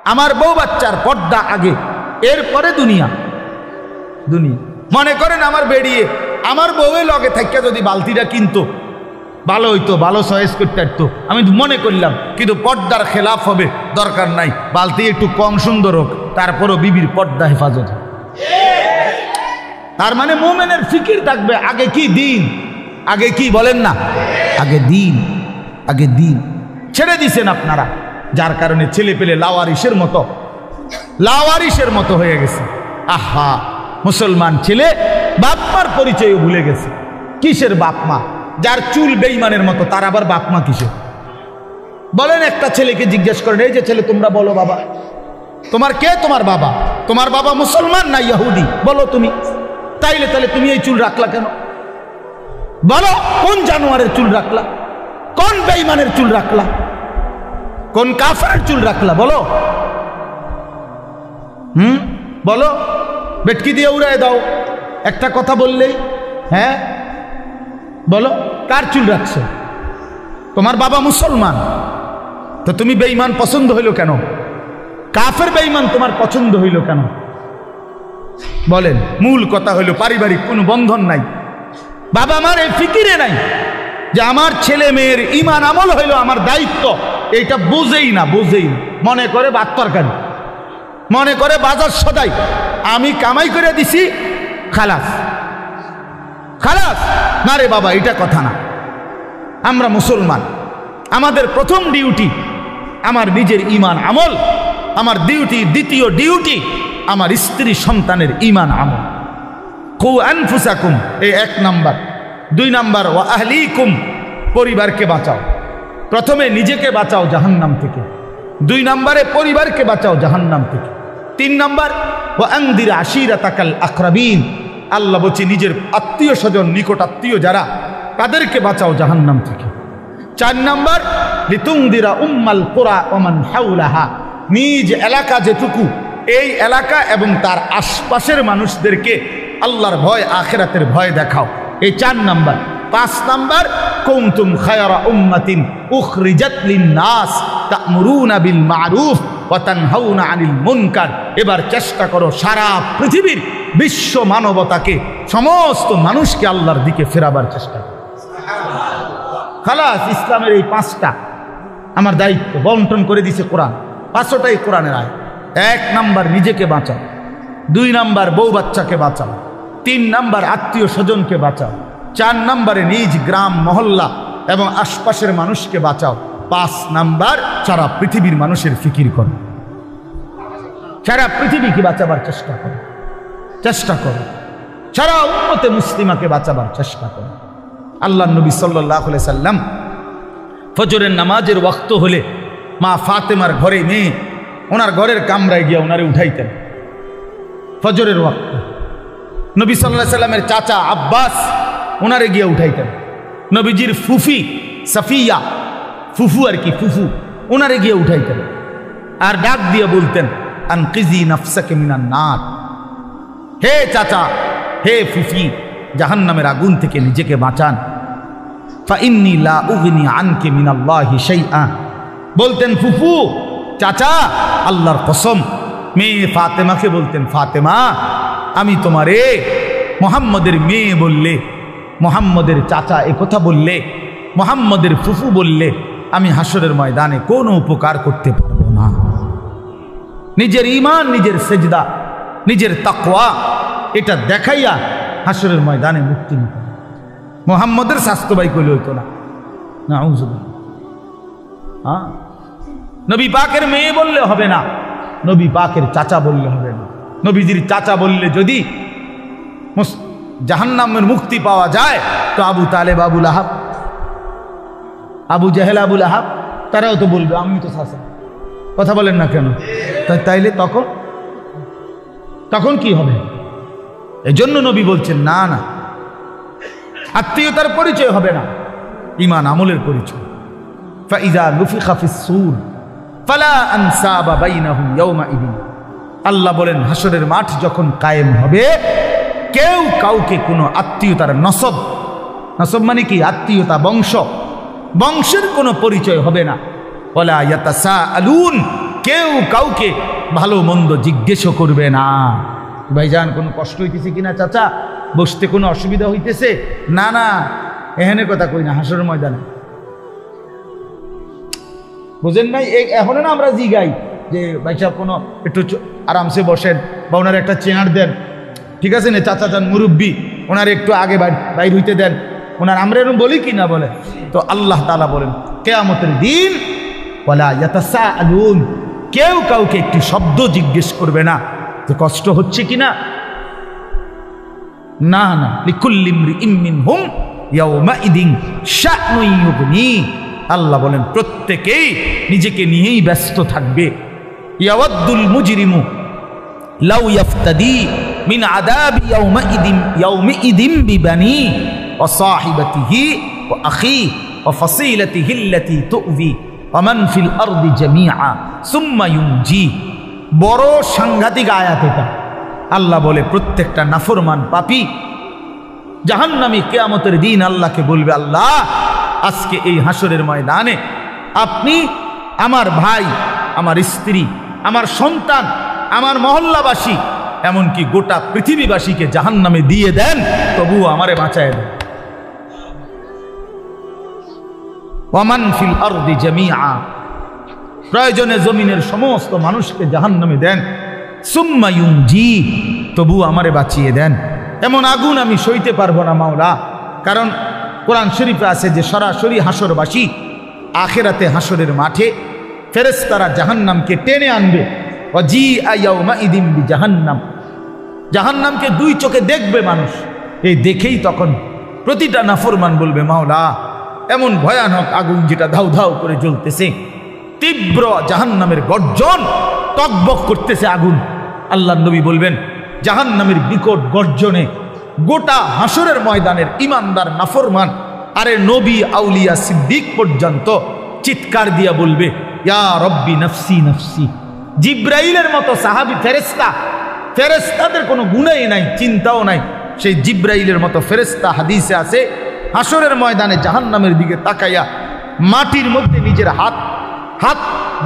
আমার বউ বাচ্চার পর্দা আগে, এরপরে দুনিয়া। দুনিয়া মনে করেন আমার বেরিয়ে আমার বউয়ের লগে থাকা যদি বালতিটা কিনতো ভালো হইতো, ভালো চয়েস করতে পারতো, আমি মনে করলাম, কিন্তু পর্দার খেলাফ হবে, দরকার নাই, বালতি একটু কম সুন্দর হোক, তারপরও বিবির পর্দা হেফাজত। তার মানে মোমেনের ফিকির থাকবে আগে কি দিন, আগে কি বলেন না, আগে দিন, আগে দিন। ছেড়ে দিছেন আপনারা, যার কারণে ছেলে পেলে লাওয়ারিসের মতো হয়ে গেছে। আহা, মুসলমান ছেলে বাপমার পরিচয়ও ভুলে গেছে। কিসের বাপমা? যার চুল বেঈমানের মতো, তার আবার বাপমা কিসের? বলেন, একটা ছেলেকে জিজ্ঞেস করেন, এই যে ছেলে তোমরা বলো বাবা, তোমার কে তোমার বাবা? তোমার বাবা মুসলমান না ইহুদি? বলো তুমি। তাইলে তুমি এই চুল রাখলা কেন? বলো, কোন জানোয়ারের চুল রাখলা? কোন বেঈমানের চুল রাখলা? কোন কাফেরের চুল রাখলা? বলো, বলো। বেটকি দিয়ে উড়ায় দাও একটা কথা বললেই। হ্যাঁ বলো, কার চুল রাখছো? তোমার বাবা মুসলমান, তো তুমি বেঈমান পছন্দ হইল কেন? কাফের বেঈমান তোমার পছন্দ হইল কেন? বলেন। মূল কথা হইল পারিবারিক কোনো বন্ধন নাই, বাবা মার এই ফিকিরে নাই যে আমার ছেলে মেয়ের ইমান আমল হইল আমার দায়িত্ব। এইটা বুঝেই না। মনে করে ভাত তরকারি, মনে করে বাজার সদাই, আমি কামাই করে দিছি, খালাস। না রে বাবা, এটা কথা না। আমরা মুসলমান, আমাদের প্রথম ডিউটি আমার নিজের ইমান আমল, আমার দ্বিতীয় ডিউটি আমার স্ত্রী সন্তানের ইমান আমল। কু আনফুসাকুম, এই 1 নাম্বার। 2 নাম্বার, ওয়া আহলিকুম, পরিবারকে বাঁচাও। প্রথমে নিজেকে বাঁচাও জাহান্নাম থেকে, 2 নাম্বারে পরিবারকে বাঁচাও জাহান্নাম থেকে, 3 নাম্বার ওয়া আনদির আশিরাতাকাল আকরাবিন, আল্লাহ বলছে নিজের আত্মীয় স্বজন, নিকট আত্মীয় যারা, তাদেরকে বাঁচাও জাহান্নাম থেকে। 4 নাম্বার লিতুনদিরা উম্মাল কুরা ওয়া মান হাওলাহা, নিজ এলাকা যেটুকু, এই এলাকা এবং তার আশপাশের মানুষদেরকে আল্লাহর ভয়, আখিরাতের ভয় দেখাও। এই 4 নাম্বার। 5 নাম্বার কুনতুম খায়রা উম্মাতিন উখরিজাত লিন-নাস তা'মুরুনা বিল মা'রুফ ওয়া তানহাউনা আনিল মুনকার। এবার চেষ্টা করো সারা পৃথিবীর বিশ্ব মানবতাকে, সমস্ত মানুষকে আল্লাহর দিকে ফেরাবার চেষ্টা করো। খালাস, ইসলামের এই 5টা আমার দায়িত্ব বন্টন করে দিছে কোরআন। 5টাই কোরআনের আয়াত। 1 নাম্বার নিজেকে বাঁচাও, 2 নাম্বার বউ বাচ্চাকে বাঁচাও, 3 নাম্বার আত্মীয় স্বজনকে বাঁচাও, 4 নাম্বারে নিজ গ্রাম মহল্লা এবং আশপাশের মানুষকে বাঁচাও, 5 নাম্বার সারা পৃথিবীর মানুষের ফিকির করো, সারা পৃথিবীকে বাঁচাবার চেষ্টা করো, সারা উম্মতে মুসলিমাকে বাঁচাবার চেষ্টা করো। আল্লাহ নবী সাল্লাল্লাহু আলাইহি সাল্লাম ফজরের নামাজের ওয়াক্ত হলে মা ফাতেমার ঘরে মেয়ে, ওনার ঘরের কামরায় গিয়ে ওনারে উঠাইতেন। ফজরের ওয়াক্ত নবী সাল্লাল্লাহু আলাইহি সাল্লামের চাচা আব্বাস ওনারে গিয়ে উঠাইতেন। নবীজির ফুফি সাফিয়া, ফুফু আর কি, ফুফু, ওনারে গিয়ে উঠাইতেন আর ডাক দিয়ে বলতেন, আনকিজি নাফসাকে মিনান নার, হে চাচা, হে ফুফি, জাহান্নামের আগুন থেকে নিজেকে বাঁচান। ফাইন্নী লা উগনি আনকি মিনাল্লাহি শাইআ, বলতেন ফুফু, চাচা, আল্লাহর কসম। মেয়ে ফাতেমাকে বলতেন, ফাতেমা, আমি তোমারে মুহাম্মদের মেয়ে বললে, মুহাম্মদের চাচা এ কথা বললে, মুহাম্মদের ফুফু বললে, আমি হাসরের ময়দানে কোনো উপকার করতে পারবো না। নিজের ঈমান, নিজের সেজদা, নিজের তাকওয়া, এটা দেখাইয়া হাসরের ময়দানে মুক্তি নিতে। মুহাম্মদের স্বাস্থ্য ভাই কইলে হইতো না। হ্যাঁ, নবী পাকের মেয়ে বললে হবে না, নবী পাকের চাচা বললে হবে না। নবীজির চাচা বললে যদি জাহান্নামের মুক্তি পাওয়া যায়, তো আবু তালেব, আবু লাহাব, আবু জাহেল, আবু লাহাব, তারাও তো বলবে আমি তো চাচা। কথা বলেন না কেন? তাইলে তখন কি হবে? এজন্য নবী বলছেন, না না, আত্মীয়তার পরিচয় হবে না, ঈমান আমলের পরিচয়। ফাইযা নুফিখা ফিস সূর ফালা আনসাবা বাইনাহুম ইয়াওমাইদিন, আল্লাহ বলেন হাসরের মাঠ যখন কায়েম হবে, কেউ কাউকে কোনো আত্মীয়তার নসব মানে কি? আত্মীয়তা, বংশের কোনো পরিচয় হবে না। ওয়ালা ইয়াতাসাআলুন, কেউ কাউকে ভালো মন্দ জিজ্ঞেসও করবে না। ভাইজান কোনো কষ্ট হইতেছে কিনা চাচা, বসতে কোনো অসুবিধা হইতেছে? না না, এখানে কথা কই না, হাসরের ময়দানে। বুঝেন নাই? এখন না আমরা জিগাই যে ভাই সাহেব কোনো একটু আরামসে বসেন, বা ওনার একটা চেয়ার দেন, ঠিক আছে না চাচা যান মুরব্বী, ওনার একটু আগে বাইর হইতে দেন, ওনার আমরা এরকম বলি কি না বলে? তো আল্লাহ তাআলা বলেন কিয়ামতের দিন ওয়ালা ইয়াতাসাআলুন, কেউ কাউকে একটি শব্দ জিজ্ঞেস করবে না যে কষ্ট হচ্ছে কিনা। না না, লিকুল্লি ইমরিইম মিনহুম ইয়াওমাইদিন শা'নুন ইউগনি, আল্লাহ বলেন প্রত্যেকেই নিজেকে নিয়েই ব্যস্ত থাকবে। ইয়াওয়াদ্দুল মুজরিমু লাউ ইয়াফতাদি মিন আযাবি ইয়াওমিইদিন বিবানি ওয়া সাহিবাতিহি ওয়া আখি ওয়া ফাসিলাতিহি আল্লাতী তু'বি ওয়া মান ফিল আরদি জামিআ সুম্মা ইউনজি। বড় সাংঘাতিক আয়াত এটা। আল্লাহ বলে প্রত্যেকটা নাফরমান পাপী জাহান্নামী কিয়ামতের দিন আল্লাহকে বলবে, আল্লাহ আজকে এই হাসরের ময়দানে আপনি আমার ভাই, আমার স্ত্রী, আমার সন্তান, আমার মহল্লাবাসী, এমনকি গোটা পৃথিবীবাসীকে জাহান্নামে দিয়ে দেন, তবুও আমারে বাঁচায় দেন। ওয়ামান ফিল আরদি জামিআ, প্রয়োজনে জমিনের সমস্ত মানুষকে জাহান্নামে দেন, সুম্মা ইউনজি, তবুও আমারে বাঁচিয়ে দেন। এমন আগুন আমি সইতে পারবো না মাওলা। কারণ কোরআন শরীফে আছে যে সরাসরি হাসরবাসী আখিরাতে হাসরের মাঠে ফেরেশতারা জাহান্নামকে টেনে আনবে। ওয়াজিআ ইয়াওমাইদিন বিজাহান্নাম, জাহান্নামকে দুই চোখে দেখবে মানুষ। এই দেখেই তখন প্রতিটা নাফরমান বলবে, মাওলা এমন ভয়ানক আগুন যেটা ধাউ ধাউ করে জ্বলতেছে, তীব্র জাহান্নামের গর্জন, টকবক করতেছে আগুন। আল্লাহর নবী বলবেন জাহান্নামের বিকট গর্জনে গোটা হাসরের ময়দানের ইমানদার নাফরমান, আরে নবী আউলিয়া সিদ্দিক পর্যন্ত চিৎকার দিয়া বলবে, ইয়া রব্বি নফসি নফসি। জিব্রাইলের মতো সাহাবী ফেরেশতা, ফেরেশতাদের কোনো গুণই নাই, চিন্তাও নাই, সেই জিব্রাইলের মতো ফেরেশতা হাদিসে আছে হাসরের ময়দানে জাহান্নামের দিকে তাকাইয়া মাটির মধ্যে নিজের হাত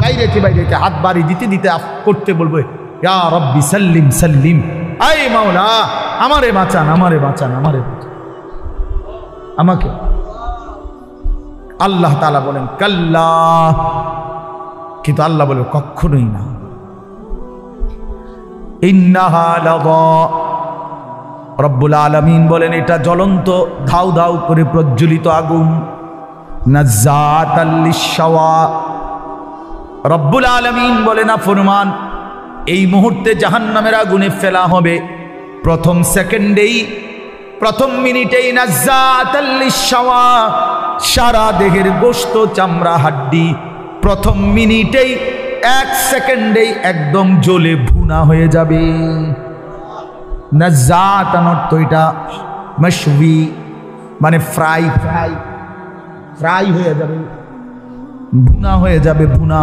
বাইরেতে হাত বাড়ি দিতে দিতে করতে বলবে, ইয়া রব্বি সাল্লিম সাল্লিম, আয় মাওলা আমারে বাঁচান, আমারে বাঁচান, আমারে বাঁচান, আমাকে। আল্লাহ তাআলা বলেন কাল্লা, কিন্তু আল্লাহ বলে কখনোই না। ইন্নাহা লাযা, রব্বুল আলামিন বলেন এটা জ্বলন্ত ধাউ ধাউ করে প্রজ্বলিত আগুন। নাজ্জাতাল লিশ-শাওয়া, রব্বুল আলামিন বলেন নাফরমান এই মুহূর্তে জাহান্নামের আগুনে ফেলা হবে, প্রথম সেকেন্ডেই, প্রথম মিনিটেই নাজ্জাতাল লিশ-শাওয়া, সারা দেহের গোশত চামড়া হাড্ডি প্রথম মিনিটেই, এক সেকেন্ডেই একদম জ্বলে ভুনা হয়ে যাবে। নাজ্জাতান অর্থ এটা মাশওয়ি, মানে ফ্রাই হয়ে যাবে, ভুনা হয়ে যাবে, ভুনা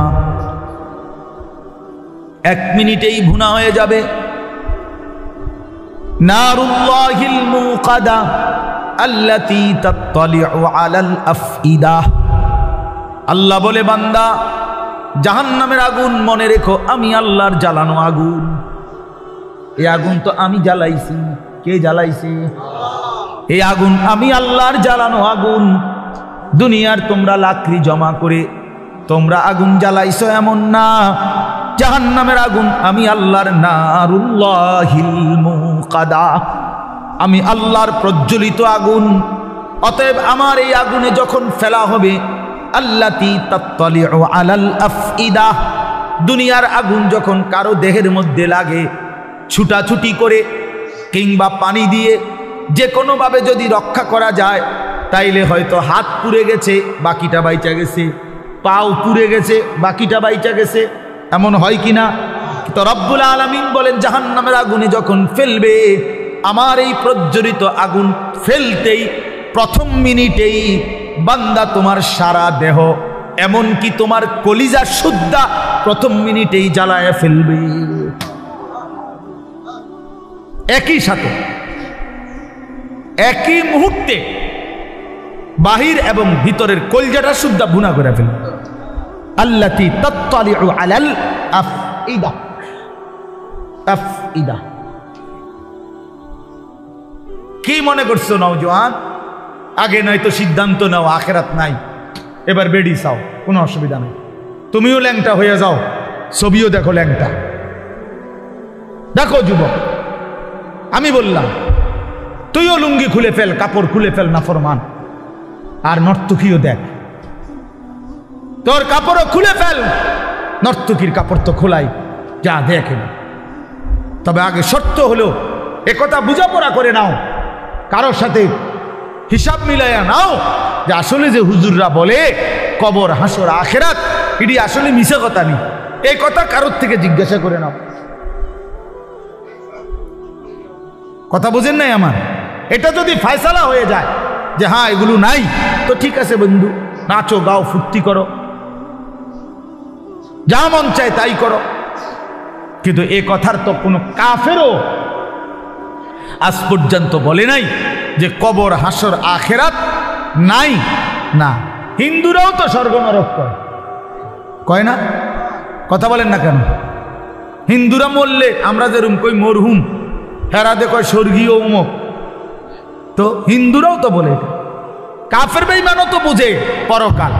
এক মিনিটেই ভুনা হয়ে যাবে। নারুল্লাহিল মুকাদা আল্লাতী তাত্তালিউ আলাল আফইদা, আল্লাহ বলে বান্দা জাহান্নামের আগুন মনে রেখো আমি আল্লাহর জ্বালানো আগুন। এই আগুন তো আমি জ্বালাইছি। কে জ্বালাইছে? এই আগুন আমি আল্লাহর জ্বালানো আগুন। দুনিয়ার তোমরা লাকড়ি জমা করে তোমরা আগুন জ্বালাইছো এমন না, জাহান্নামের আগুন আমি আল্লাহর, নারুল্লাহিল মুকাদা, আমি আল্লাহর প্রজ্বলিত আগুন। অতএব আমার এই আগুনে যখন ফেলা হবে, আল্লাতী তাত্তালিউ আলাল আফইদা, দুনিয়ার আগুন যখন কারো দেহের মধ্যে লাগে, ছুটাছুটি করে কিংবা পানি দিয়ে যে কোনোভাবে যদি রক্ষা করা যায়, তাইলে হয়তো হাত পুড়ে গেছে বাকিটা বাইচা গেছে, পাও পুড়ে গেছে বাকিটা বাইচা গেছে, এমন হয় কিনা? তো রব্বুল আলামিন বলেন জাহান্নামের আগুনে যখন ফেলবে, আমার এই প্রজ্বলিত আগুন ফেলতেই প্রথম মিনিটেই বান্দা তোমার সারা দেহ, এমনকি তোমার কলিজা সুদ্ধা প্রথম মিনিটেই জ্বালায় ফেলবে। একই সাথে একই মুহূর্তে বাহির এবং ভিতরের কলিজাটা সুদ্ধা ভুনা করে ফেলবে। আল্লাতী তাত্তালিউ আলাল আফইদা। আফইদা কি মনে করছো নওজোয়ান? আগে নয়তো সিদ্ধান্ত নাও আখেরাত নাই, এবার বেডি চাও, কোনো অসুবিধা নেই। তুমিও ল্যাংটা হয়ে যাও, ছবিও দেখো ল্যাংটা। দেখো যুবক, আমি বললাম তুইও লুঙ্গি খুলে ফেল, কাপড় খুলে ফেল নাফরমান, আর নর্তকীও দেখ, তোর কাপড়ও খুলে ফেল, নর্তকীর কাপড় তো খোলাই, যা দেখে। তবে আগে শর্ত হলো একথা বুঝাপড়া করে নাও, কারোর সাথে হিসাব মিলাইয়া নাও যে আসলে যে হুজুররা বলে কবর হাসর আখেরাত, এটি আসলে মিশা কথা নেই, এই কথা কারোর থেকে জিজ্ঞাসা করে নাও। কথা বুঝেন নাই আমার? এটা যদি ফয়সালা হয়ে যায় যে হ্যাঁ এগুলো নাই, তো ঠিক আছে বন্ধু, নাচো গাও ফুর্তি করো, যা মন চায় তাই করো। কিন্তু এ কথার তো কোনো কাফেরও আজ পর্যন্ত বলে নাই যে কবর হাসর আখেরাত নাই। না, হিন্দুরাও তো স্বর্গ নরক কয় না? কথা বলেন না কেন? হিন্দুরা মরলে আমরা যেরকম কই মরহুম, হেরাদে কয় স্বর্গীয় উমুক, তো হিন্দুরাও তো বলে। কাফের বেঈমানও তো বুঝে পরকাল,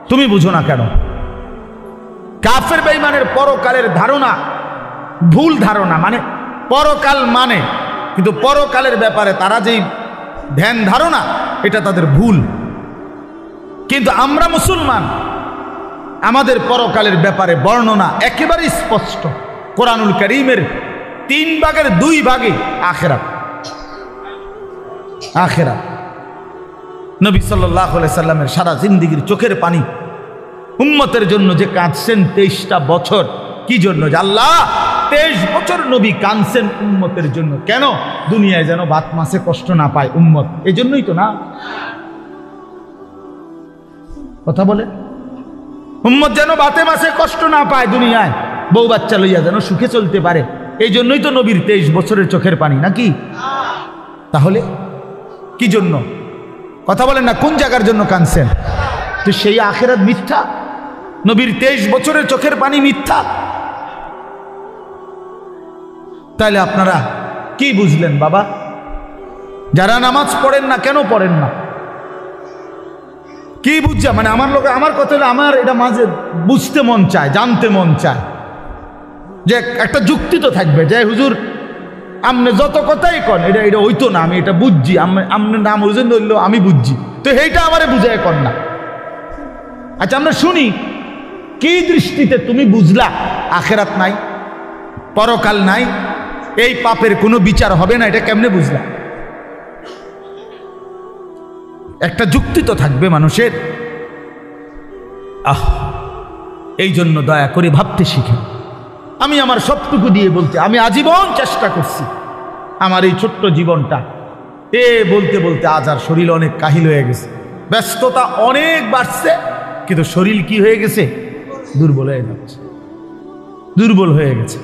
তুমি বুঝো না কেন? কাফের বেঈমানের পরকালের ধারণা ভুল ধারণা, মানে পরকাল মানে, কিন্তু পরকালের ব্যাপারে তারা যেই ধ্যান ধারণা, এটা তাদের ভুল। কিন্তু আমরা মুসলমান, আমাদের পরকালের ব্যাপারে বর্ণনা একেবারে স্পষ্ট। কোরআনুল কারীমের 3 ভাগের 2 ভাগে আখিরাত। আখিরাত নবী সাল্লাল্লাহু আলাইহি সাল্লামের সারা জিন্দেগীর চোখের পানি উম্মতের জন্য যে কাঁদছেন 23টা বছর, কি জন্য? যে আল্লাহ 23 বছর নবী কাঁদছেন উম্মতের জন্য। কেন? দুনিয়ায় যেন ভাত মাছে কষ্ট না পায় উম্মত, এই জন্যই তো না? কথা বলে, উম্মত যেন ভাতে মাছে কষ্ট না পায় দুনিয়ায়, বউ বাচ্চা লইয়া যেন সুখে চলতে পারে, এই জন্যই তো নবীর 23 বছরের চোখের পানি, নাকি? তাহলে কি জন্য? কথা বলেন না, কোন জায়গার জন্য কাঁদছেন? তো সেই আখিরাত মিথ্যা, নবীর 23 বছরের চোখের পানি মিথ্যা। তাহলে আপনারা কি বুঝলেন বাবা? যারা নামাজ পড়েন না, কেন পড়েন না? কি বুঝছে? মানে আমার লোক, আমার কথা হলো, আমার এটা মাঝে বুঝতে মন চায়, জানতে মন চায়, যে একটা যুক্তি তো থাকবে যে হুজুর আপনি যত কথাই কন এটা এটা হইতো না, আমি এটা বুঝছি, আপনার নাম হুজুর ধরলো আমি বুঝছি, তো এইটা আমারে বুঝায় কর না। আচ্ছা আমরা শুনি, কি দৃষ্টিতে তুমি বুঝলা আখেরাত নাই, পরকাল নাই, এই পাপের কোনো বিচার হবে না, এটা কেমনে বুঝলা? একটা যুক্তি তো থাকবে মানুষের। এই জন্য দয়া করে ভাবতে শিখে। আমি আমার সবটুকু দিয়ে বলতে, আমি আজীবন চেষ্টা করছি আমার এই ছোট্ট জীবনটা বলতে বলতে আজ আর শরীর অনেক কাহিল হয়ে গেছে, ব্যস্ততা অনেক বাড়ছে, কিন্তু শরীর কি হয়ে গেছে? দুর্বল হয়ে যাচ্ছে, দুর্বল হয়ে গেছে।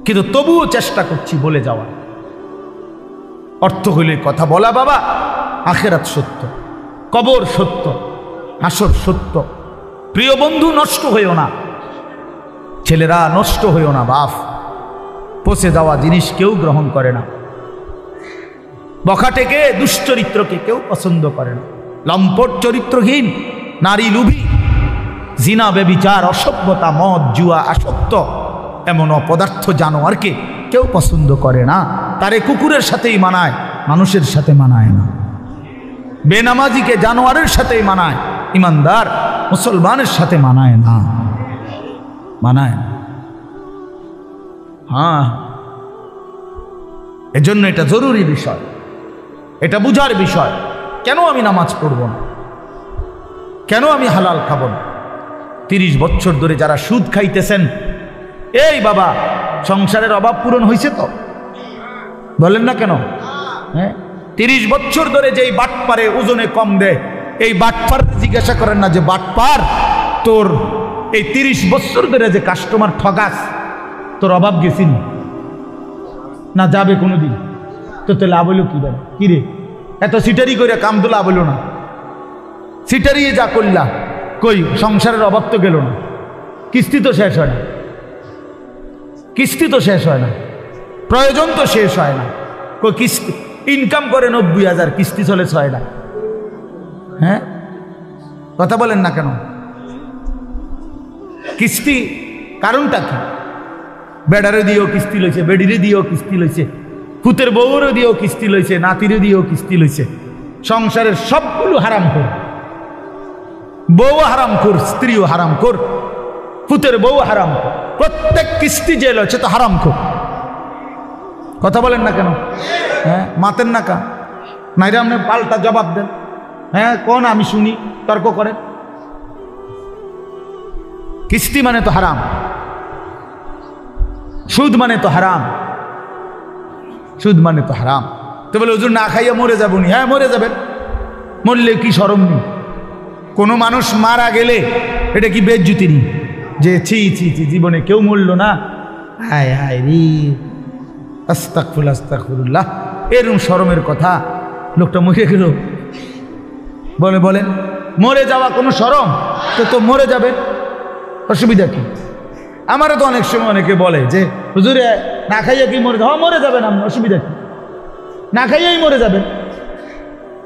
কিন্তু তবুও চেষ্টা করছি বলে যাওয়া। অর্থ হইলে কথা বলা, বাবা আখেরাত সত্য, কবর সত্য, হাসর সত্য। প্রিয় বন্ধু, নষ্ট হইও না, ছেলেরা নষ্ট হইও না বাপ। পচে যাওয়া জিনিস কেউ গ্রহণ করে না, বখাটেকে দুশ্চরিত্রকে কেউ পছন্দ করে না, লম্পট চরিত্রহীন, নারী লুভী, জিনা ব্যভিচার, অসভ্যতা, মদ জুয়া আসক্ত এমন অপদার্থ জানোয়ারকে কেউ পছন্দ করে না। তারে কুকুরের সাথেই মানায়, মানুষের সাথে মানায় না। বেনামাজিকে জানোয়ারের সাথেই মানায়, ইমানদার মুসলমানের সাথে মানায় না, মানায় না। হ্যাঁ, এজন্য এটা জরুরি বিষয়, এটা বুঝার বিষয়। কেন আমি নামাজ পড়ব না? কেন আমি হালাল খাব না? 30 বছর ধরে যারা সুদ খাইতেছেন, এই বাবা সংসারের অভাব পূরণ হয়েছে তো? বলেন না কেন? হ্যাঁ, 30 বছর ধরে যেই বাটপারে ওজনে কম দেয়, এই বাটপার জিজ্ঞাসা করেন না যে বাটপার তোর এই 30 বছর ধরে যে কাস্টমার ঠগাস, তোর অভাব গেছিন না যাবে কোনোদিন? তো লাভ হইল কি? বলে কি রে, এত সিটারি করে কাম তো লাভ হইল না, সিটারিয়ে যা করলা কই সংসারের অভাব তো গেল না, কিস্তি তো শেষ হয় না, কিস্তি তো শেষ হয় না, প্রয়োজন তো শেষ হয় না। কই কিস্তি ইনকাম করে 90,000, কিস্তি চলে 6 লাখ। হ্যাঁ, কথা বলেন না কেন? কিস্তি কারণটা কি? বেড়ারে দিয়েও কিস্তি লইছে, বেডিরে দিয়েও কিস্তি লইছে, পুতের বউরে দিয়েও কিস্তি লইছে, নাতিরে দিয়েও কিস্তি লইছে। সংসারের সবগুলো হারাম কর, বউ হারাম কর, স্ত্রীও হারাম কর, পুতের বউ হারাম কর, প্রত্যেক কিস্তি যে লইছে তো হারাম কর। কথা বলেন না কেন? হ্যাঁ, মাতেন না কা নাইরে আপনি পাল্টা জবাব দেন। হ্যাঁ, কোন আমি শুনি, তর্ক করেন। কিস্তি মানে তো হারাম, সুদ মানে তো হারাম, সুদ মানে তো হারাম। তো বলে হুজুর না খাইয়া মরে যাবো নি? হ্যাঁ, মরে যাবেন। মরলে কি শরম নেই? কোনো মানুষ মারা গেলে এটা কি বেজ্জতি নেই যে ছি ছি ছি জীবনে কেউ মরল না, হায় হায় রে, আস্তাগফিরুল্লাহ আস্তাগফিরুল্লাহ, এরকম শরমের কথা? লোকটা মরে গেল, বলেন মরে যাওয়া কোনো শরম? তো মরে যাবে, অসুবিধা কি? আমারও তো অনেক সময় অনেকে বলে যে হুজুরে না খাইয়া কি মরে? হ্যাঁ, মরে যাবেন আপনি, অসুবিধা কি? না খাইয়াই মরে যাবেন,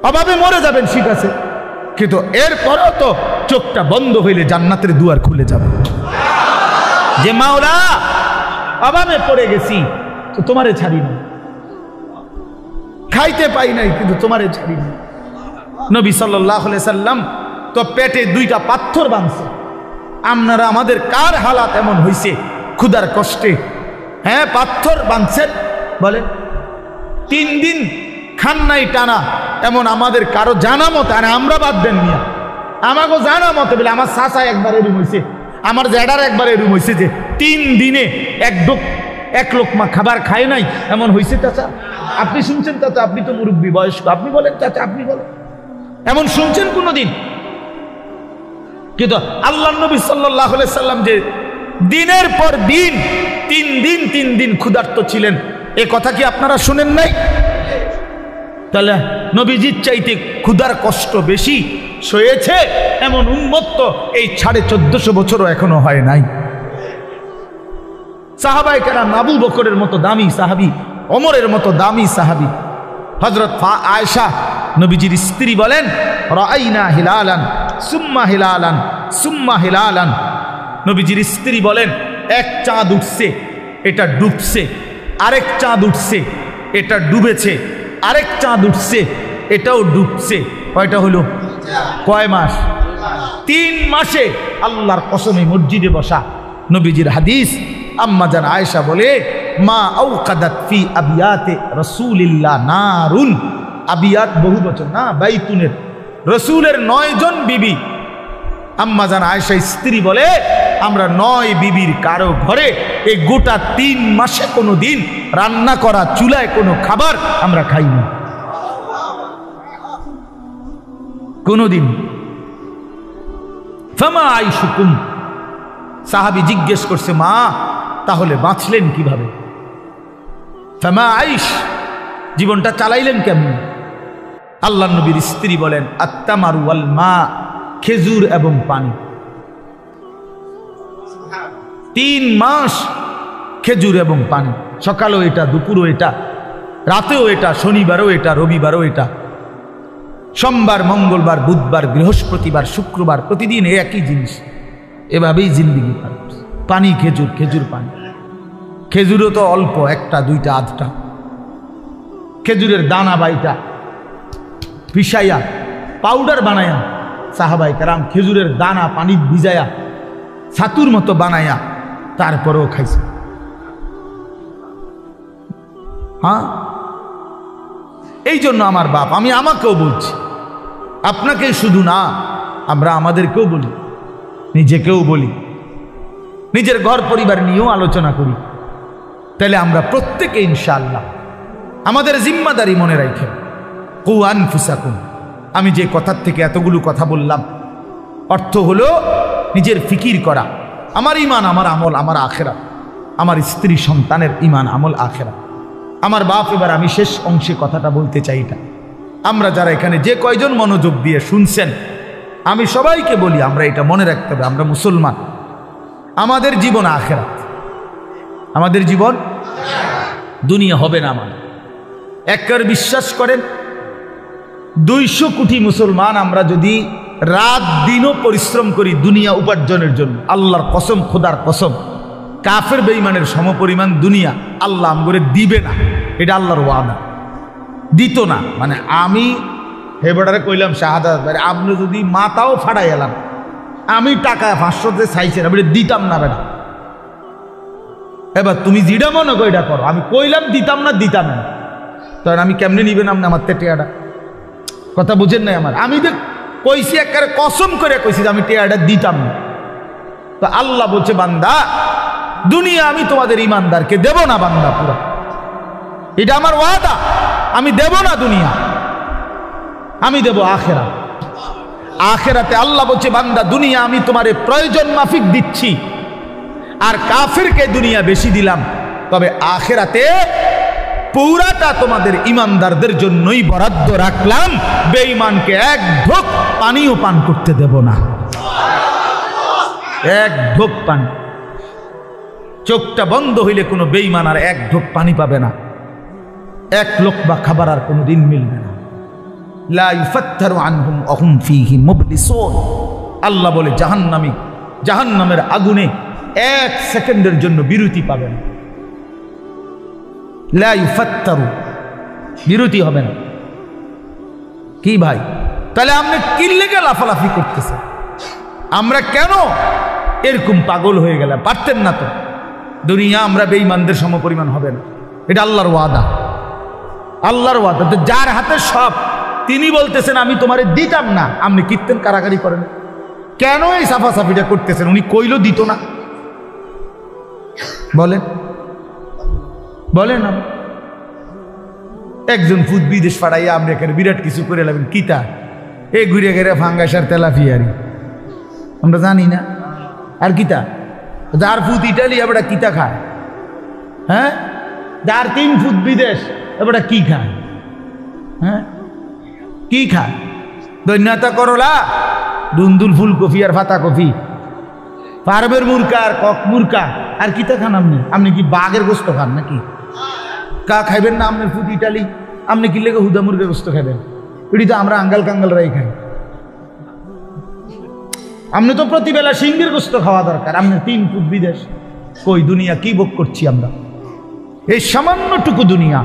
অভাবে মরে যাবেন, ঠিক আছে, কিন্তু এরপরও তো চোখটা বন্ধ হইলে জান্নাতের দুয়ার খুলে যাবে। যে মাওলা অভাবে পড়ে গেছি তো তোমারে ছাড়ি না, খাইতে পাই নাই কিন্তু তোমারে ছাড়ি না। নবী সাল্লাল্লাহু আলাইহি সাল্লাম তো পেটে 2টা পাথর বাঁধছে। আপনারা আমাদের কার হালাত এমন হইছে ক্ষুধার কষ্টে? হ্যাঁ, পাথর বাঁধছেন, বলেন 3 দিন খান নাই টানা, এমন আমাদের কারো জানা মতে, আর আমরা বাদ দেন মিয়া, আমাকে জানা মতে বলে আমার চাচা একবার এরুম হয়েছে, আমার জ্যাডার একবার এরুম হয়েছে যে 3 দিনে এক লোকমা খাবার খায় নাই, এমন হয়েছে। চাচা আপনি শুনছেন? চাচা আপনি তো মুরব্বী বয়স্ক, আপনি বলেন চাচা, আপনি বলেন, এমন শুনছেন কোনোদিন? কিন্তু আল্লাহ নবী সাল্লাল্লাহু আলাইহি সাল্লাম যে দিনের পর দিন 3 দিন ক্ষুধার্ত ছিলেন, এ কথা কি আপনারা শুনেন নাই? তাহলে নবীজির চাইতে ক্ষুধার কষ্ট বেশি সয়েছে এমন উম্মত তো এই 1450 বছরও এখনো হয় নাই। সাহাবায়ে কেরাম, আবু বকরের মতো দামি সাহাবী, ওমরের মতো দামি সাহাবী, হযরত আয়েশা নবীজির স্ত্রী বলেন, রাআইনা হিলালান সুম্মা হিলালান সুম্মা হিলালান। নবীজির স্ত্রী বলেন, এক চাঁদ উঠছে, এটা ডুবছে, আরেক চাঁদ উঠছে, এটা ডুবেছে, আরেক চাঁদ উঠছে, এটাও ডুবছে। কয়টা হলো? কয় মাস? 3 মাসে। আল্লাহর কসমে মসজিদে বসা নবীজির হাদিস, আম্মা জান আয়েশা বলে, মা আওকাদাত ফি আবিয়াতে রাসূলিল্লাহ নারুন। আবিয়াত বহু বচন না, বাইতুনের, রসুলের 9 জন বিবি। আম্মা জান আয়েশা স্ত্রী বলে, আমরা 9 বিবির কারো ঘরে এই গোটা 3 মাসে কোনো দিন রান্না করা চুলায় কোনো খাবার আমরা খাইনি, কোনোদিন। ফামা আইশুকুম, সাহাবী জিজ্ঞেস করছে, মা তাহলে বাঁচলেন কিভাবে? ফামা আইশ, জীবনটা চালাইলেন কেমন? আল্লাহ নবীর স্ত্রী বলেন, আত্তামারু ওয়াল মা, খেজুর এবং পানি। 3 মাস খেজুর এবং পানি, সকালেও এটা, দুপুরও এটা, রাতেও এটা, শনিবারও এটা, রবিবারও এটা, সোমবার, মঙ্গলবার, বুধবার, বৃহস্পতিবার, শুক্রবার, প্রতিদিন একই জিনিস। এভাবেই জিন্দিগি পার করছে। পানি, খেজুর, খেজুর, পানি। খেজুরও তো অল্প, 1টা 2টা 8টা। খেজুরের দানা বাইটা পিসাইয়া পাউডার বানায়া সাহাবায়ে কেরাম খেজুরের দানা পানি ভিজায়া ছাতুর মতো বানায়া তারপরেও খাইছে। হ্যাঁ, এই জন্য আমার বাপ, আমি আমাকেও বলছি, আপনাকে শুধু না, আমরা আমাদেরকেও বলি, নিজেকেও বলি, নিজের ঘর পরিবার নিয়েও আলোচনা করি। তাহলে আমরা প্রত্যেকে ইনশাআল্লাহ আমাদের জিম্মাদারি মনে রাখেন। কু আনফুসাকুম, আমি যে কথার থেকে এতগুলো কথা বললাম, অর্থ হলো নিজের ফিকির করা, আমার ইমান, আমার আমল, আমার আখেরাত, আমার স্ত্রী সন্তানের ইমান, আমল, আখেরাত, আমার বাপ। এবার আমি শেষ অংশে কথাটা বলতে চাই, এটা আমরা যারা এখানে যে কয়জন মনোযোগ দিয়ে শুনছেন, আমি সবাইকে বলি, আমরা এটা মনে রাখতে হবে, আমরা মুসলমান, আমাদের জীবন আখিরাত, আমাদের জীবন দুনিয়া হবে না। আমাদের একবার বিশ্বাস করেন, 200 কোটি মুসলমান আমরা যদি রাত দিনও পরিশ্রম করি দুনিয়া উপার্জনের জন্য, আল্লাহর কসম, খোদার কসম, কাফের বেঈমানের সমপরিমাণ দুনিয়া আল্লাহ আমগরে দিবে না। এটা আল্লাহর ওয়াদা, দিত না। মানে আমি হেবড়ারে কইলাম শাহাদাত ভাই, আপনি যদি মাথাও ফাড়াই এলাম, আমি টাকা 500 চাইছেন, আমি দিতাম না বেটা। এবার তুমি যেটা মনে করো এটা করো, আমি কইলাম দিতাম না, দিতাম না, তখন আমি কেমনে নিবেন আপনি আমার টেয়াটা? কথা বুঝেন নাই আমার? আমি তো কইছি, একেবারে কসম করে কইছি যে আমি টেয়াটা দিতাম না। তো আল্লাহ বলছে, বান্দা দুনিয়া আমি তোমাদের ইমানদারকে দেব না বান্দা, পুরো এটা আমার ওয়াদা, আমি দেব না দুনিয়া, আমি দেব আখিরাত। আখিরাতে আল্লাহ বলছে, বান্দা দুনিয়া আমি তোমারে প্রয়োজন মাফিক দিচ্ছি, আর কাফিরকে দুনিয়া বেশি দিলাম, তবে আখিরাতে পুরাটা তোমাদের ইমানদারদের জন্যই বরাদ্দ রাখলাম, বেঈমানকে এক ঢোক পানিও পান করতে দেব না, এক ঢোক পানি। চোখটা বন্ধ হইলে কোনো বেঈমান আর এক ঢোক পানি পাবে না, এক লোকমা খাবার আর কোনো দিন মিলবে না। লা ইউফাত্তারু আনহুম ওয়াহুম ফীহি মুবলিসুন। আল্লাহ বলে জাহান্নামী জাহান্নামের আগুনে 1 সেকেন্ডের জন্য বিরতি পাবে না। লা ইউফাত্তারু, বিরতি হবে না। কি ভাই, তাহলে আপনি কি লেগে লাফালাফি করতেছেন? আমরা কেন এরকম পাগল হয়ে গেলাম? পারতেন না তো? দুনিয়া আমরা বেঈমানদের সমপরিমাণ হবে না, এটা আল্লাহর ওয়াদা, আল্লাহর ওয়াদা। তো যার হাতে সব, তিনি বলতেছেন আমি তোমারে দিতাম না, আপনি কীর্তন কারাগারি করেন কেন? এই সাফাসাফিটা করতেছেন, উনি কইল দিত না? বলেন বলেন। একজন ফুদ বিদেশ পাড়াইয়া আমরা এখানে বিরাট কিছু করে লাগবেন, কিতা এই ঘুরে ঘেরে ফাঙ্গাসার তেলাফিয়ারি আমরা জানি না। আর কিতা যার ফুট ইটালি এবারে কিতা খায়? হ্যাঁ, যার 3 ফুট বিদেশ এবারে কি খায়? হ্যাঁ, কি খায়? দৈন্যতা করলা, দুন্দুল ফুলকপি আর ফাতা কফি, পারবের মুরকা আর কক মুরকা, আর কিতা খান আপনি? আপনি কি বাঘের গোস্ত খান নাকি? কা খাইবেন না আপনার ফুট ইটালি? আপনি কি লেগে হুদা মুরগের গোস্ত খাবেন? এটি তো আমরা আঙ্গাল কাঙ্গালরাই খাই। আপনি তো প্রতিবেলা সিংহের গোস্ত খাওয়া দরকার, আপনার 3 ফুট বিদেশ। কই দুনিয়া কি ভোগ করছি আমরা? এই সামান্যটুকু দুনিয়া,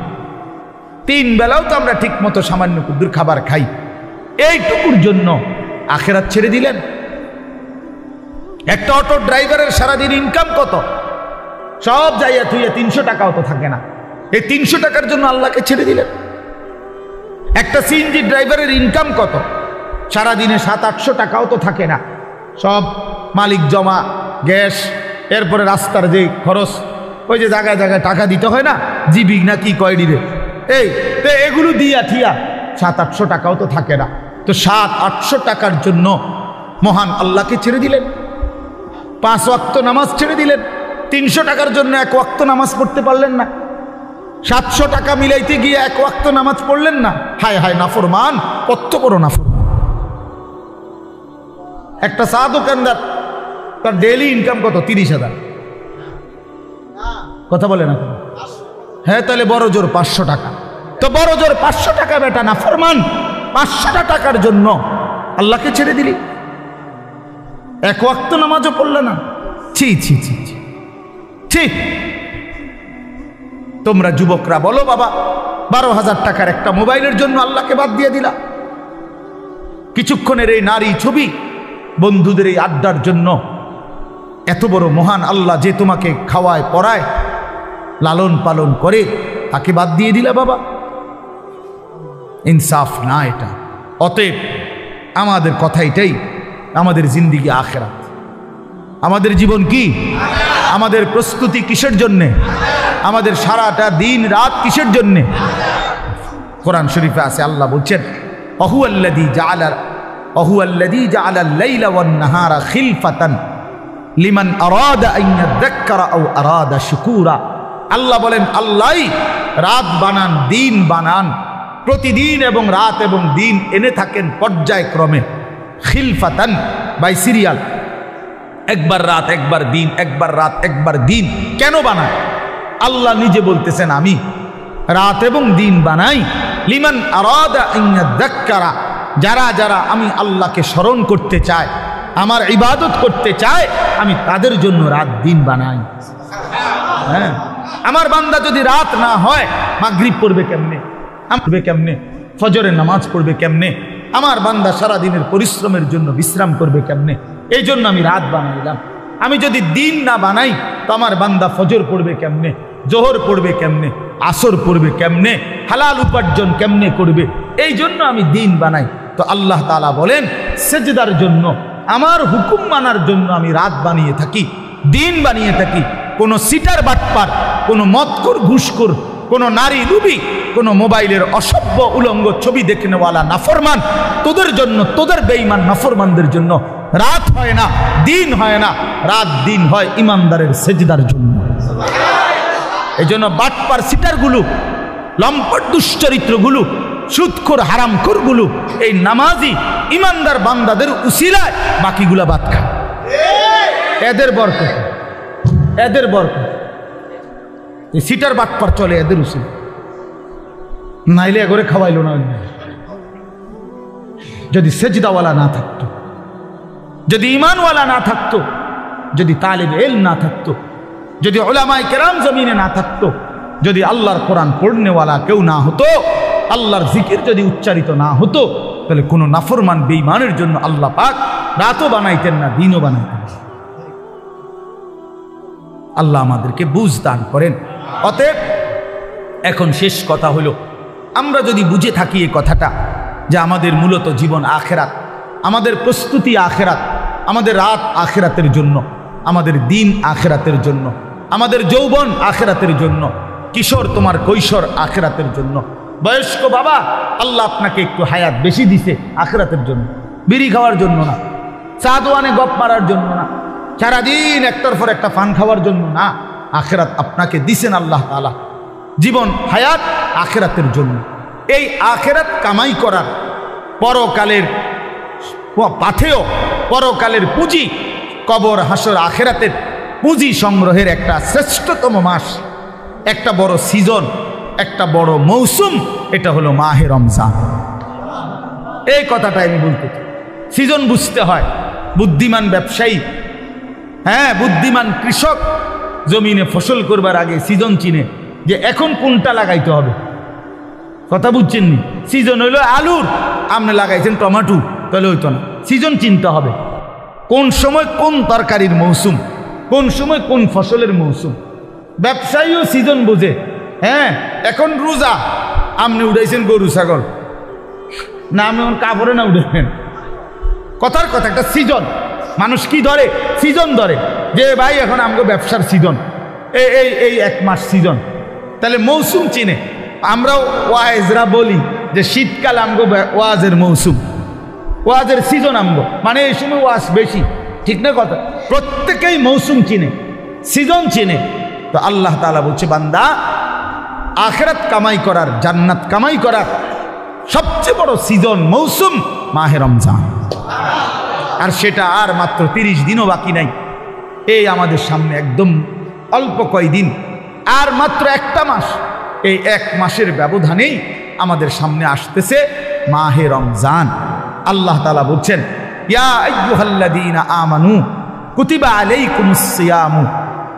3 বেলাও তো আমরা ঠিক মতো সামান্য কুদ্দুর খাবার খাই, এইটুকুর জন্য আখেরাত ছেড়ে দিলেন। একটা অটো ড্রাইভারের সারাদিন ইনকাম কত? সব যাইয়া থুইয়া 300 টাকাও তো থাকে না, এই 300 টাকার জন্য আল্লাহকে ছেড়ে দিলেন। একটা সিএনজি ড্রাইভারের ইনকাম কত? সারাদিনে 700-800 টাকাও তো থাকে না, সব মালিক জমা, গ্যাস, এরপরে রাস্তার যে খরচ, ওই যে জায়গায় জায়গায় টাকা দিতে হয় না, জিবি না কি কয় ডিরে, এই তো এগুলো দিয়া ঠিয়া 700-800 টাকাও তো থাকে না। তো 700-800 টাকার জন্য মহান আল্লাহকে ছেড়ে দিলেন, 5 ওয়াক্ত নামাজ ছেড়ে দিলেন। 300 টাকার জন্য 1 ওয়াক্ত নামাজ পড়তে পারলেন না, 700 টাকা মিলাইতে গিয়ে 1 ওয়াক্ত নামাজ পড়লেন না। হায় হায় নাফরমান, কত বড় নাফরমান। একটা চা দোকানদার, তার ডেইলি ইনকাম কত? 30,000। কথা বলে না? হ্যাঁ, তাহলে বড় জোর 500 টাকা। তো বড় জোর 500 টাকা বেটা নাফরমান, 500 টাকার জন্য আল্লাহকে ছেড়ে দিলি, 1 ওয়াক্ত নামাজও পড়লে না। ছি ছি ছি ছি ছি। তোমরা যুবকরা বলো বাবা, 12,000 টাকার একটা মোবাইলের জন্য আল্লাহকে বাদ দিয়ে দিলা। কিছুক্ষণের এই নারী ছবি, বন্ধুদের এই আড্ডার জন্য এত বড় মহান আল্লাহ যে তোমাকে খাওয়ায় পড়ায় লালন পালন করে, তাকে বাদ দিয়ে দিলা বাবা। ইনসাফ না এটা। অতএব আমাদের কথা এটাই, আমাদের জিন্দিগি আখিরাত, আমাদের জীবন কি, আমাদের প্রস্তুতি কিসের জন্যে, আমাদের সারাটা দিন রাত কিসের জন্যে? কোরআন শরীফে আছে, আল্লাহ বলছেন অহুয়াল্লাযী জাআলাল লাইলা ওয়ান নাহারা খিলফাতান লিমান আরাদা আন ইয়াযাক্কারা আও আরাদা শুকুরা। আল্লাহ বলেন, আল্লাহই রাত বানান, দিন বানান, প্রতিদিন এবং রাত এবং দিন এনে থাকেন পর্যায়ক্রমে। খিলফাতান, বাই সিরিয়াল, একবার রাত একবার দিন, একবার রাত একবার দিন। কেন বানায়? আল্লাহ নিজে বলতেছেন আমি রাত এবং দিন বানাই লিমান আরাদা আন ইয়াযাক্কারা, যারা যারা আমি আল্লাহকে স্মরণ করতে চায়, আমার ইবাদত করতে চায়, আমি তাদের জন্য রাত দিন বানাই। হ্যাঁ, আমার বান্দা যদি রাত না হয় মাগরিব পড়বে কেমনে, পড়বে কেমনে, ফজরের নামাজ পড়বে কেমনে, আমার বান্দা সারা দিনের পরিশ্রমের জন্য বিশ্রাম করবে কেমনে? এই জন্য আমি রাত বানাইলাম। আমি যদি দিন না বানাই তো আমার বান্দা ফজর পড়বে কেমনে, জোহর পড়বে কেমনে, আসর পড়বে কেমনে, হালাল উপার্জন কেমনে করবে? এই জন্য আমি দিন বানাই। তো আল্লাহ তাআলা বলেন সেজদার জন্য, আমার হুকুম মানার জন্য আমি রাত বানিয়ে থাকি, দিন বানিয়ে থাকি। কোনো সিটার বাটপার, কোনো মদখোর ঘুষখোর, কোনো নারী লুবি, কোনো মোবাইলের অসভ্য উলঙ্গ ছবি দেখনেওয়ালা নাফরমান, তোদের জন্য, তোদের বেঈমান নাফরমানদের জন্য রাত হয় না, দিন হয় না। রাত দিন হয় ইমানদারের সেজদার জন্য। এই জন্য বাটপার সিটারগুলো, লম্পট দুশ্চরিত্রগুলো, সুদখোর হারামখোরগুলো এই নামাজি ইমানদার বান্দাদের উসিলায় বাকিগুলা বাদ খায়। এদের বরকত, এদের বরকত। এই সিটার বাটপার চলে এদের উসিলা, নাইলে এগরে খাওয়াইল না। যদি সেজদাওয়ালা না থাকতো, যদি ইমানওয়ালা না থাকতো, যদি তালিবে ইলম না থাকতো, যদি উলামায়ে কেরাম জমিনে না থাকতো, যদি আল্লাহর কোরআন পড়নেওয়ালা কেউ না হতো, আল্লাহর জিকির যদি উচ্চারিত না হতো, তাহলে কোনো নাফরমান বেঈমানের জন্য আল্লাহ পাক রাতও বানাইতেন না, দিনও বানাইতেন না। আল্লাহ আমাদেরকে বুঝ দান করেন। অতএব এখন শেষ কথা হলো, আমরা যদি বুঝে থাকি এই কথাটা যে আমাদের মূলত জীবন আখেরাত, আমাদের প্রস্তুতি আখেরাত, আমাদের রাত আখেরাতের জন্য, আমাদের দিন আখেরাতের জন্য, আমাদের যৌবন আখেরাতের জন্য, কিশোর তোমার কৈশোর আখেরাতের জন্য, বয়স্ক বাবা আল্লাহ আপনাকে একটু হায়াত বেশি দিছে আখেরাতের জন্য, বিড়ি খাওয়ার জন্য না, চা দোয়ানে গপ মারার জন্য না, সারাদিন একটার পর একটা পান খাওয়ার জন্য না। আখেরাত আপনাকে দিছেন আল্লাহ তাআলা, জীবন হায়াত আখেরাতের জন্য। এই আখেরাত কামাই করার, পরকালের পাথেয়, পরকালের পুঁজি, কবর হাসর আখেরাতের পুঁজি সংগ্রহের একটা শ্রেষ্ঠতম মাস, একটা বড় সিজন, একটা বড় মৌসুম, এটা হলো মাহে রমজান। এই কথাটা আমি বলতে চাই। সিজন বুঝতে হয়। বুদ্ধিমান ব্যবসায়ী, হ্যাঁ বুদ্ধিমান কৃষক জমিনে ফসল করবার আগে সিজন চিনে যে এখন কোনটা লাগাইতে হবে। কথা বুঝছেন নি? সিজন হইলো আলুর, আপনি লাগাইছেন টমেটো, তাহলে হইতো না। সিজন চিনতে হবে, কোন সময় কোন তরকারির মৌসুম, কোন সময় কোন ফসলের মৌসুম। ব্যবসায়ীও সিজন বোঝে। হ্যাঁ, এখন রোজা, আপনি উঠাইছেন গরু ছাগল, না আপনি কাপড়ে না উঠেছেন। কথার কথা একটা সিজন। মানুষ কি ধরে? সিজন ধরে যে ভাই এখন আমাকে ব্যবসার সিজন, এই এই এক মাস সিজন। তাহলে মৌসুম চিনে। আমরাও ওয়াজরা বলি যে শীতকাল আমগো ওয়াজের মৌসুম, ওয়াজের সিজন আমগো, মানে এই সময় ওয়াজ বেশি। ঠিক না কথা? প্রত্যেকেই মৌসুম চিনে, সিজন চিনে। তো আল্লাহ তাআলা বলছে বান্দা, আখিরাত কামাই করার, জান্নাত কামাই করার সবচেয়ে বড় সিজন, মৌসুম মাহে রমজান। আর সেটা আর মাত্র 30 দিনও বাকি নাই। এই আমাদের সামনে একদম অল্প কয়দিন, আর মাত্র একটা মাস। এই এক মাসের ব্যবধানেই আমাদের সামনে আসতেছে মাহে রমজান। আল্লাহ তাআলা বলছেন, ইয়া আইয়ুহাল্লাযীনা আমানু কুতিবা আলাইকুমুস সিয়ামু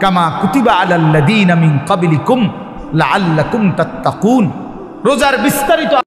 কামা কুতিবা আলাল্লাযীনা মিন ক্বাবলিকুম লাআল্লাকুম তাত্তাকুন। রোজার বিস্তারিত